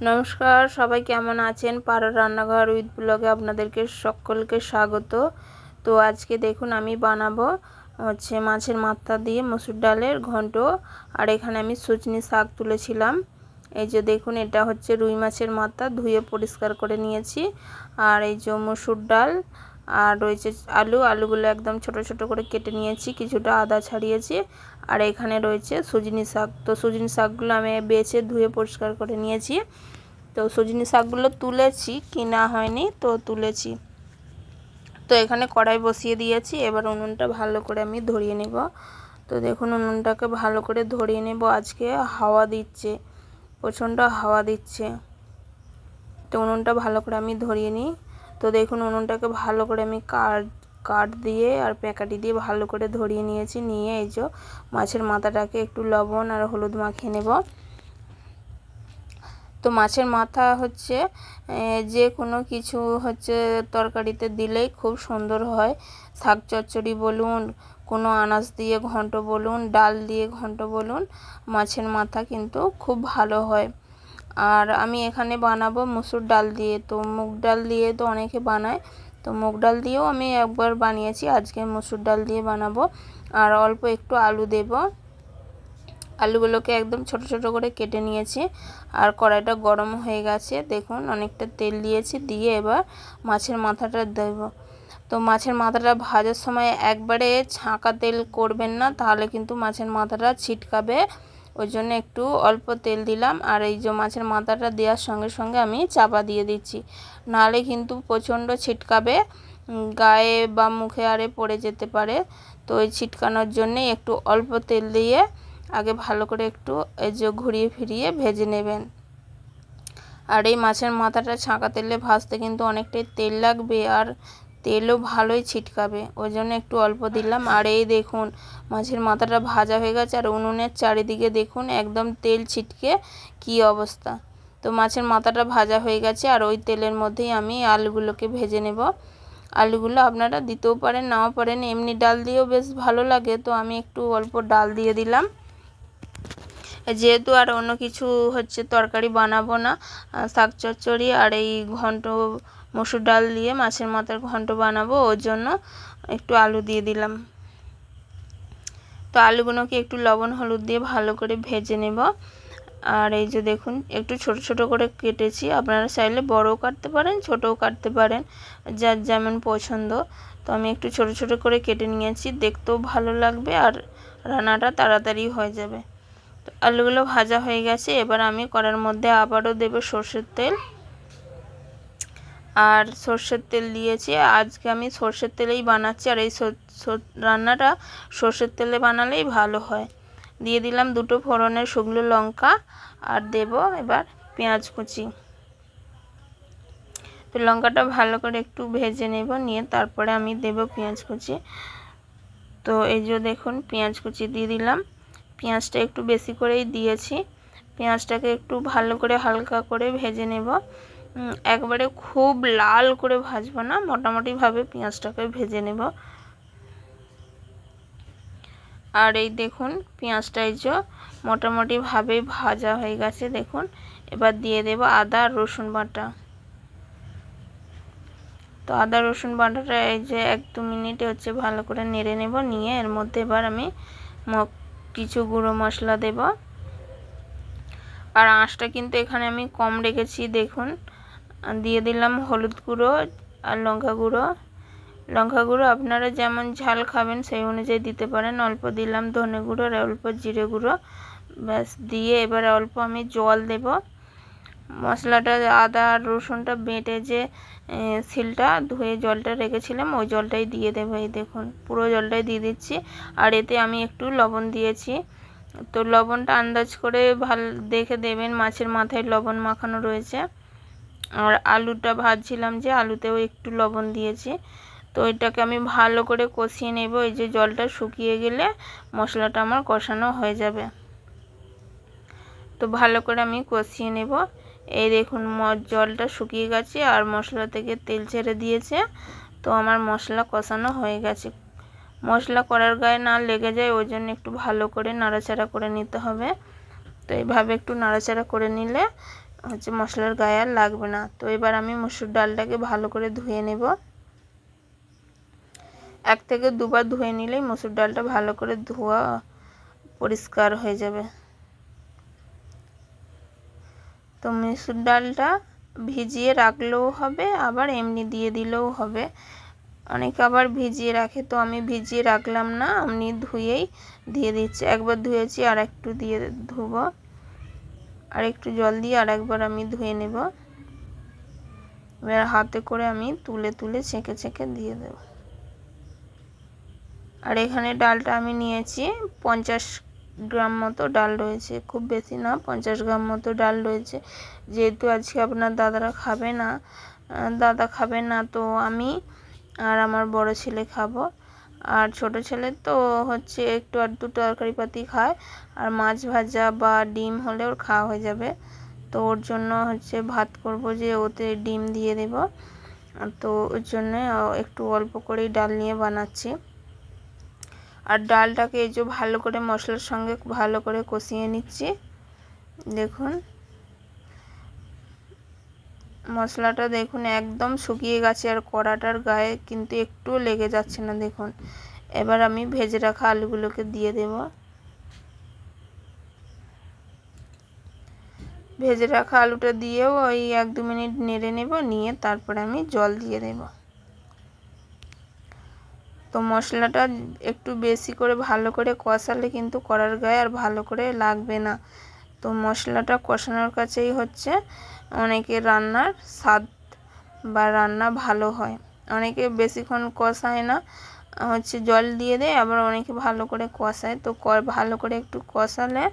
নমস্কার, সবাই কেমন আছেন? পাড়ার রান্নাঘর উইথ ব্লগে আপনাদেরকে সকলকে স্বাগত। তো আজকে দেখুন আমি বানাবো মাছের মাথা দিয়ে মসুর ডালের ঘন্ট। আর এখানে আমি সজনে শাক তুলেছিলাম। এই যে দেখুন, এটা হচ্ছে রুই মাছের মাথা, ধুয়ে পরিষ্কার করে নিয়েছি। আর এই যে মসুর ডাল, আর রয়েছে আলুগুলো একদম ছোট ছোট করে কেটে নিয়েছি, কিছুটা আদা ছাড়িয়েছি। আর এখানে রয়েছে সজনে শাক। তো সজনে শাকগুলো আমি বেছে ধুয়ে পরিষ্কার করে নিয়েছি। তো সজনে শাকগুলো তুলেছি, কিনা হয়নি, তো তুলেছি। তো এখানে কড়াই বসিয়ে দিয়েছি, এবার উনুনটা ভালো করে আমি ধরিয়ে নেব। তো দেখুন, উনুনটাকে ভালো করে ধরিয়ে নেব। আজকে হাওয়া দিচ্ছে, প্রচণ্ড হাওয়া দিচ্ছে। তো উনুনটা ভালো করে আমি ধরিয়ে নিই। তো দেখুন, উনুনটাকে ভালো করে আমি কাঠ দিয়ে আর প্যাকাটি দিয়ে ভালো করে ধরিয়ে নিয়েছি। নিয়ে এই যে মাছের মাথাটাকে একটু লবণ আর হলুদ মাখিয়ে নেব। তো মাছের মাথা যে কোনো কিছু তরকারিতে দিলেই খুব সুন্দর হয়। শাক চচ্চড়ি বলুন, কোনো আনাজ দিয়ে ঘন্ট বলুন, ডাল দিয়ে ঘন্ট বলুন, মাছের মাথা কিন্তু খুব ভালো হয়। আর আমি এখানে বানাবো মসুর ডাল দিয়ে। তো মুগ ডাল দিয়ে তো অনেকে বানায়, তো মুগ ডাল দিয়েও আমি একবার বানিয়েছি, আজকে মসুর ডাল দিয়ে বানাবো। আর অল্প একটু আলু দেব। আলুগুলোকে একদম ছোট ছোট করে কেটে নিয়েছি। আর কড়াইটা গরম হয়ে গেছে, দেখুন অনেকটা তেল দিয়েছি। দিয়ে এবার মাছের মাথাটা দেব। তো মাছের মাথাটা ভাজার সময় একবারে ছাঁকা তেল করবেন না, তাহলে কিন্তু মাছের মাথাটা ছিটকাবে। ওই জন্য একটু অল্প তেল দিলাম। আর এই যে মাছের মাথাটা দেওয়ার সঙ্গে সঙ্গে আমি চাপা দিয়ে দিচ্ছি, নাহলে কিন্তু প্রচণ্ড ছিটকাবে, গায়ে বা মুখে আরে পড়ে যেতে পারে। তো ওই ছিটকানোর জন্যে একটু অল্প তেল দিয়ে আগে ভালো করে একটু এই যে ঘুরিয়ে ফিরিয়ে ভেজে নেবেন। আর এই মাছের মাথাটা ছাঁকা তেলে ভাজতে কিন্তু অনেকটাই তেল লাগবে, আর তেলও ভালোই ছিটকাবে, ওই জন্য একটু অল্প দিলাম। আর এই দেখুন, মাছের মাথাটা ভাজা হয়ে গেছে, আর উনুনের চারিদিকে দেখুন একদম তেল ছিটকে কি অবস্থা। তো মাছের মাথাটা ভাজা হয়ে গেছে, আর ওই তেলের মধ্যেই আমি আলুগুলোকে ভেজে নেব। আলুগুলো আপনারা দিতেও পারেন, নাও পারেন, এমনি ডাল দিয়েও বেশ ভালো লাগে। তো আমি একটু অল্প ডাল দিয়ে দিলাম, যেহেতু আর অন্য কিছু তরকারি বানাবো না, শাক চচ্চড়ি আর এই ঘন্ট মসুর ডাল দিয়ে মাছের মাথার ঘন্ট বানাবো, ওর জন্য একটু আলু দিয়ে দিলাম। তো আলুগুলোকে একটু লবণ হলুদ দিয়ে ভালো করে ভেজে নেব। আর এই যে দেখুন, একটু ছোট ছোট করে কেটেছি, আপনারা চাইলে বড়ও কাটতে পারেন, ছোটও কাটতে পারেন, যার যেমন পছন্দ। তো আমি একটু ছোট ছোট করে কেটে নিয়েছি, দেখতেও ভালো লাগবে আর রান্নাটা তাড়াতাড়ি হয়ে যাবে। তো আলুগুলো ভাজা হয়ে গেছে, এবার আমি কড়ার মধ্যে আবারও দেব সর্ষের তেল। আর সর্ষের তেল দিয়েছি, আজকে আমি সর্ষের তেলেই বানাচ্ছি। আর এই রান্নাটা সর্ষের তেলে বানালেই ভালো হয়। দিয়ে দিলাম দুটো ফোড়নের শুকনো লঙ্কা, আর দেব এবার পেঁয়াজ কুচি। তো লঙ্কাটা ভালো করে একটু ভেজে নেব, নিয়ে তারপরে আমি দেব পেঁয়াজ কুচি। তো এই যে দেখুন, পেঁয়াজ কুচি দিয়ে দিলাম। পেঁয়াজটা একটু বেশি করেই দিয়েছি। পেঁয়াজটাকে একটু ভালো করে হালকা করে ভেজে নেব, একবারে খুব লাল করে ভাজবো না, মোটামুটিভাবে পেঁয়াজটাকে ভেজে নেব। আর এই দেখুন, পেঁয়াজটা এই যে মোটামুটিভাবে ভাজা হয়ে গেছে, দেখুন। এবার দিয়ে দেব আদা আর রসুন বাটা। তো আদা রসুন বাটাটা এই যে 1-2 মিনিটে ভালো করে নেড়ে নেব। নিয়ে এর মধ্যে এবার আমি কিছু গুঁড়ো মশলা দেব। আর আঁচটা কিন্তু এখানে আমি কম রেখেছি, দেখুন। দিয়ে দিলাম হলুদ গুঁড়ো আর লঙ্কা গুঁড়ো আপনারা যেমন ঝাল খাবেন সেই অনুযায়ী দিতে পারেন। অল্প দিলাম ধনে গুঁড়ো আর অল্প জিরে গুঁড়ো, ব্যাস। দিয়ে এবার অল্প আমি জল দেব। মশলাটা আদা আর রসুনটা বেটে যে শিলটা ধুয়ে জলটা রেখেছিলাম, ওই জলটাই দিয়ে দেবো। এই দেখুন, পুরো জলটাই দিয়ে দিচ্ছি। আর এতে আমি একটু লবণ দিয়েছি। তো লবণটা আন্দাজ করে দেখে দেবেন, মাছের মাথায় লবণ মাখানো রয়েছে। আর আলুটা ভাজছিলাম, যে আলুতেও একটু লবণ দিয়েছি। তো এটাকে আমি ভালো করে কষিয়ে নেব। এই যে জলটা শুকিয়ে গেলে মশলাটা আমার কষানো হয়ে যাবে। তো ভালো করে আমি কষিয়ে নেব। এই দেখুন, জলটা শুকিয়ে গেছে আর মশলা থেকে তেল ছেড়ে দিয়েছে। তো আমার মশলা কষানো হয়ে গেছে। মশলা করার গায়ে না লেগে যায়, ওই জন্য একটু ভালো করে নাড়াচাড়া করে নিতে হবে। তো এইভাবে একটু নাড়াচাড়া করে নিলে হচ্ছে মশলার গায়ে আর লাগবে না। তো এবার আমি মসুর ডালটাকে ভালো করে ধুয়ে নেব। 1 থেকে 2 বার ধুয়ে নিলেই মসুর ডালটা ভালো করে ধোয়া পরিষ্কার হয়ে যাবে। তো মসুর ডালটা ভিজিয়ে রাখলেও হবে, আবার এমনি দিয়ে দিলেও হবে। অনেকে আবার ভিজিয়ে রাখে, তো আমি ভিজিয়ে রাখলাম না, আমি ধুয়েই দিয়ে দিচ্ছি। একবার ধুয়েছি, আর একটু দিয়ে ধুবো, আর একটু জল দিয়ে আর একবার আমি ধুয়ে নেব। এবার হাতে করে আমি তুলে তুলে ছেঁকে ছেঁকে দিয়ে দেব। আর এখানে ডালটা আমি নিয়েছি 50 গ্রাম মতো ডাল রয়েছে, খুব বেশি না, 50 গ্রাম মতো ডাল রয়েছে। যেহেতু আজকে আপনার দাদা খাবে না, তো আমি আর আমার বড় ছেলে খাবো। আর ছোট ছেলে তো হচ্ছে একটু আধটু তরকারি পাতি খায়, আর মাছ ভাজা বা ডিম হলে ওর খাওয়া হয়ে যাবে। তো ওর জন্য হচ্ছে ভাত করব, যে ওতে ডিম দিয়ে দেব। তো ওর জন্য একটু অল্প করেই ডাল নিয়ে বানাচ্ছি। আর ডালটাকে এই যে ভালো করে মশলার সঙ্গে ভালো করে কষিয়ে নিচ্ছি। দেখুন মশলাটা দেখুন একদম শুকিয়ে গেছে, আর কড়াটার গায়ে কিন্তু একটুও লেগে যাচ্ছে না। দেখুন এবার আমি ভেজে রাখা আলুগুলোকে দিয়ে দেব। ভেজে রাখা আলুটা দিয়েও ওই 1-2 মিনিট নেড়ে নেব, নিয়ে তারপরে আমি জল দিয়ে দেব। তো মশলাটা একটু বেশি করে ভালো করে কষালে কিন্তু কড়ার গায়ে আর ভালো করে লাগবে না। তো মশলাটা কষানোর কাছেই হচ্ছে অনেকের রান্নার স্বাদ বা রান্না ভালো হয়। অনেকে বেশিক্ষণ কষায় না, হচ্ছে জল দিয়ে দেয়, আবার অনেকে ভালো করে কষায়। তো ভালো করে একটু কষালে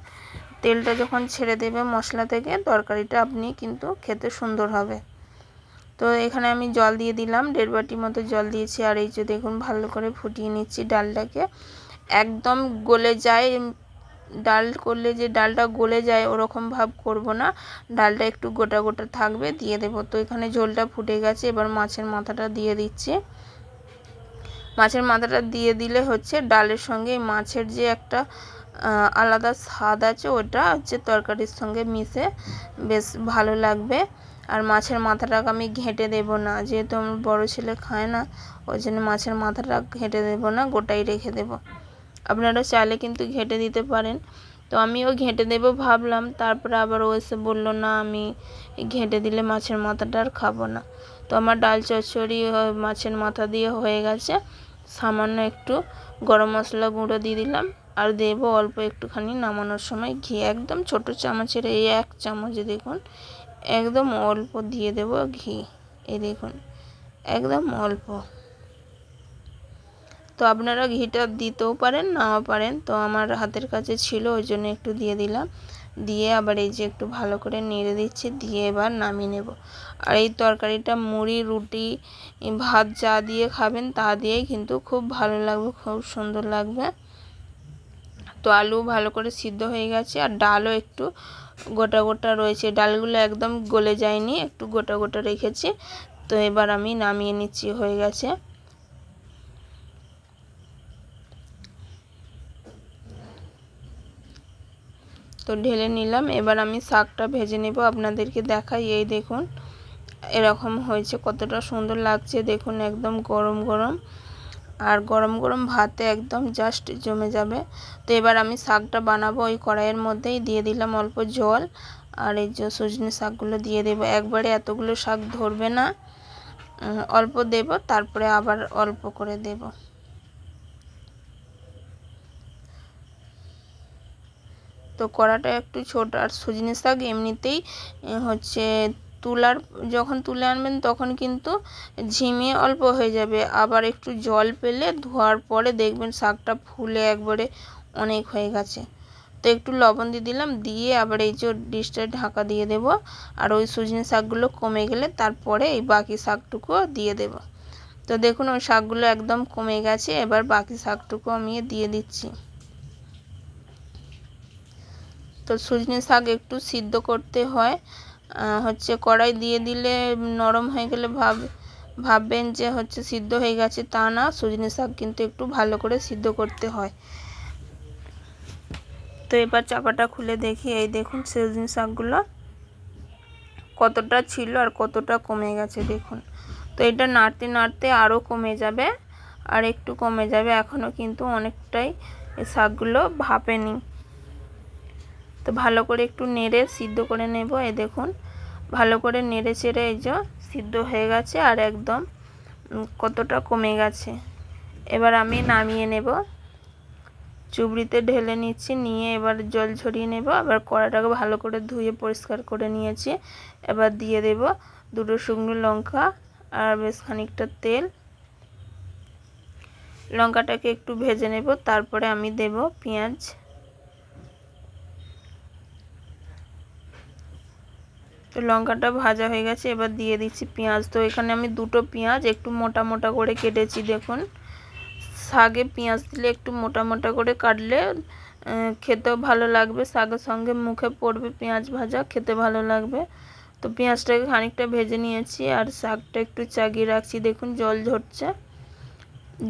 তেলটা যখন ছেড়ে দেবে মশলা থেকে, তরকারিটা আপনি কিন্তু খেতে সুন্দর হবে। তো এখানে আমি জল দিয়ে দিলাম, 1.5 বাটি মতো জল দিয়েছি। আর এই যে দেখুন ভালো করে ফুটিয়ে নিচ্ছি ডালটাকে, একদম গলে যায়। ডাল করলে যে ডালটা গলে যায় ওরকম ভাব করব না, ডালটা একটু গোটা গোটা থাকবে, দিয়ে দেব। তো এখানে ঝোলটা ফুটে গেছে, এবার মাছের মাথাটা দিয়ে দিচ্ছি। মাছের মাথাটা দিয়ে দিলে হচ্ছে ডালের সঙ্গে মাছের যে একটা আলাদা স্বাদ আছে, ওটা হচ্ছে তরকারির সঙ্গে মিশে বেশ ভালো লাগবে। আর মাছের মাথাটাকে আমি ঘেঁটে দেব না, যেহেতু আমার বড় ছেলে খায় না, ওই জন্য মাছের মাথাটা ঘেঁটে দেব না, গোটাই রেখে দেব। আপনারা চাইলে কিন্তু ঘেঁটে দিতে পারেন। তো আমিও ঘেঁটে দেব ভাবলাম, তারপরে আবার ও এসে বললো না আমি ঘেঁটে দিলে মাছের মাথাটা আর খাবো না। তো আমার ডাল চচ্চড়ি মাছের মাথা দিয়ে হয়ে গেছে। সামান্য একটু গরম মশলা গুঁড়ো দিয়ে দিলাম, আর দেব অল্প একটুখানি নামানোর সময় ঘি, একদম ছোট চামচের এই 1 চামচ দেখুন, একদম অল্প দিয়ে দেব ঘি। এই দেখুন একদম অল্প। তো আপনারা ঘিটা দিতেও পারেন, নাও পারেন। তো আমার হাতের কাছে ছিল, ওই জন্য একটু দিয়ে দিলাম। দিয়ে আবার এই যে একটু ভালো করে নেড়ে দিচ্ছি, দিয়ে এবার নামিয়ে নেব। আর এই তরকারিটা মুড়ি, রুটি, ভাত যা দিয়ে খাবেন তা দিয়েই কিন্তু খুব ভালো লাগবে, খুব সুন্দর লাগবে। তো আলু ভালো করে সিদ্ধ হয়ে গেছে, আর ডালও একটু গোটা গোটা রয়েছে, ডালগুলো একদম গলে যায়নি, একটু গোটা গোটা রেখেছি। তো এবার আমি নামিয়ে নিচ্ছি, হয়ে গেছে। তো ঢেলে নিলাম, এবার আমি শাকটা ভেজে নেব, আপনাদেরকে দেখাই। এই দেখুন এরকম হয়েছে, কতটা সুন্দর লাগছে দেখুন, একদম গরম গরম, আর গরম গরম ভাতে একদম জাস্ট জমে যাবে। তো এবার আমি শাকটা বানাবো, ওই কড়াইয়ের মধ্যেই দিয়ে দিলাম অল্প জল, আর এই যে সজনে শাকগুলো দিয়ে দেবো। একবারে এতগুলো শাক ধরবে না, অল্প দেব, তারপরে আবার অল্প করে দেব। তো কড়াটা একটু ছোট, আর সজনে শাক এমনিতেই হচ্ছে যখন তুলে আনবেন তখন কিন্তু ঝিমিয়ে অল্প হয়ে যাবে, আবার একটু জল পেলে ধোয়ার পরে দেখবেন শাকটা ফুলে একবারে অনেক হয়ে গেছে। তো একটু লবণ দিয়ে দিলাম, দিয়ে আবার এই যে ডিশটা ঢাকা দিয়ে দেব। আর ওই সজনে শাকগুলো কমে গেলে তারপরে এই বাকি শাকটুকুও দিয়ে দেব। তো দেখুন ওই শাকগুলো একদম কমে গেছে, এবার বাকি শাকটুকু আমি দিয়ে দিচ্ছি। তো সজনে শাক একটু সিদ্ধ করতে হয়, হচ্ছে কড়াই দিয়ে দিলে নরম হয়ে গেলে ভাববেন যে হচ্ছে সিদ্ধ হয়ে গেছে, তা না, সজনে শাক কিন্তু একটু ভালো করে সিদ্ধ করতে হয়। তো এবার চাপাটা খুলে দেখি, এই দেখুন সজনে শাকগুলো কতটা ছিল আর কতটা কমে গেছে দেখুন। তো এটা নাড়তে নাড়তে আরও কমে যাবে, আর একটু কমে যাবে, এখনও কিন্তু অনেকটাই এই শাকগুলো ভাপেনি। তো ভালো করে একটু নেড়ে সিদ্ধ করে নেব। এই দেখুন ভালো করে নেড়ে চেড়ে এই যে সিদ্ধ হয়ে গেছে আর একদম কতটা কমে গেছে। এবার আমি নামিয়ে নেব, চুবড়িতে ঢেলে নিচ্ছি, নিয়ে এবার জল ঝরিয়ে নেব। আবার কড়াটাকে ভালো করে ধুয়ে পরিষ্কার করে নিয়েছি। এবার দিয়ে দেব 2টো শুকনো লঙ্কা আর বেশ খানিকটা তেল। লঙ্কাটাকে একটু ভেজে নেব, তারপরে আমি দেব পেঁয়াজ। তো লঙ্কাটা ভাজা হয়ে গেছে, এবার দিয়ে দিচ্ছি পেঁয়াজ। তো এখানে আমি 2টো পেঁয়াজ একটু মোটা মোটা করে কেটেছি। দেখুন শাকে পেঁয়াজ দিলে একটু মোটা মোটা করে কাটলে খেতেও ভালো লাগবে, শাকের সঙ্গে মুখে পড়বে পেঁয়াজ ভাজা, খেতে ভালো লাগবে। তো পেঁয়াজটাকে খানিকটা ভেজে নিয়েছি আর শাকটা একটু চাগিয়ে রাখছি। দেখুন জল ঝরছে,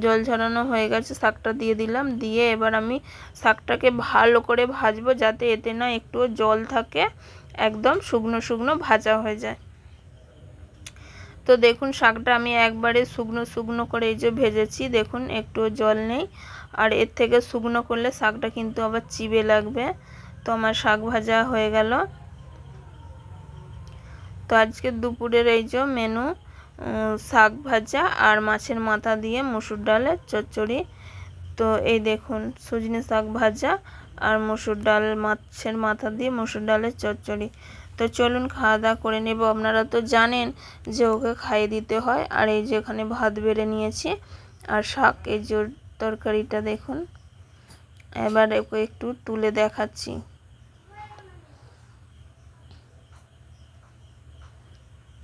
জল ঝরানো হয়ে গেছে, শাকটা দিয়ে দিলাম। দিয়ে এবার আমি শাকটাকে ভালো করে ভাজবো, যাতে এতে না একটুও জল থাকে, একদম শুকনো শুকনো ভাজা হয়ে যায়। তো দেখুন শাকটা আমি একবারে শুকনো শুকনো করে এই যে ভেজেছি, দেখুন একটুও জল নেই। আর এর থেকে শুকনো করলে শাকটা কিন্তু আবার চিবে লাগবে। তো আমার শাক ভাজা হয়ে গেল। তো আজকে দুপুরের এই যে মেনু শাক ভাজা আর মাছের মাথা দিয়ে মসুর ডালের চচ্চড়ি। তো এই দেখুন সজনে শাক ভাজা আর মসুর ডাল, মাছের মাথা দিয়ে মসুর ডালের চচ্চড়ি। তো চলুন খাওয়া দাওয়া করে নেব। আপনারা তো জানেন যে ওকে খাইয়ে দিতে হয়। আর এই যে এখানে ভাত বেড়ে নিয়েছি আর শাক, এই যে তরকারিটা দেখুন। এবার ওকে একটু তুলে দেখাচ্ছি।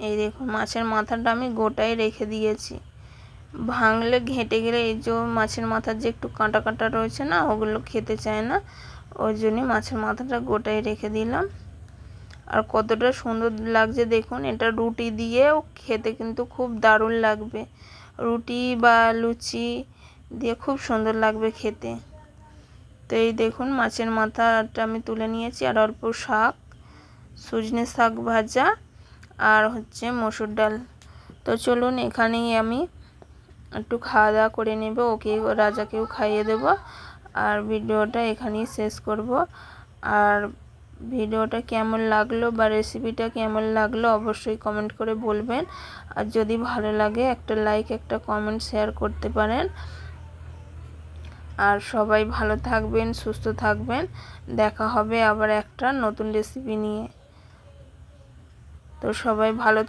এই দেখুন মাছের মাথাটা আমি গোটাই রেখে দিয়েছি, ভাঙলে ঘেঁটে গেলে এই যে মাছের মাথার যে একটু কাঁটা কাঁটা রয়েছে না, ওগুলো খেতে চায় না, ওই জন্যই মাছের মাথাটা গোটাই রেখে দিলাম। আর কতটা সুন্দর লাগছে দেখুন, এটা রুটি দিয়েও খেতে কিন্তু খুব দারুণ লাগবে, রুটি বা লুচি দিয়ে খুব সুন্দর লাগবে খেতে। তো এই দেখুন মাছের মাথাটা আমি তুলে নিয়েছি আর অল্প শাক, সজনে শাক ভাজা আর হচ্ছে মসুর ডাল। তো চলুন এখানেই আমি একটু খাওয়া দাওয়া করে নেব, ওকে রাজাকেও খাইয়ে দেব আর ভিডিওটা এখানেই শেষ করব। আর ভিডিওটা কেমন লাগলো বা রেসিপিটা কেমন লাগলো অবশ্যই কমেন্ট করে বলবেন। আর যদি ভালো লাগে একটা লাইক, একটা কমেন্ট, শেয়ার করতে পারেন। আর সবাই ভালো থাকবেন, সুস্থ থাকবেন। দেখা হবে আবার একটা নতুন রেসিপি নিয়ে। তো সবাই ভালো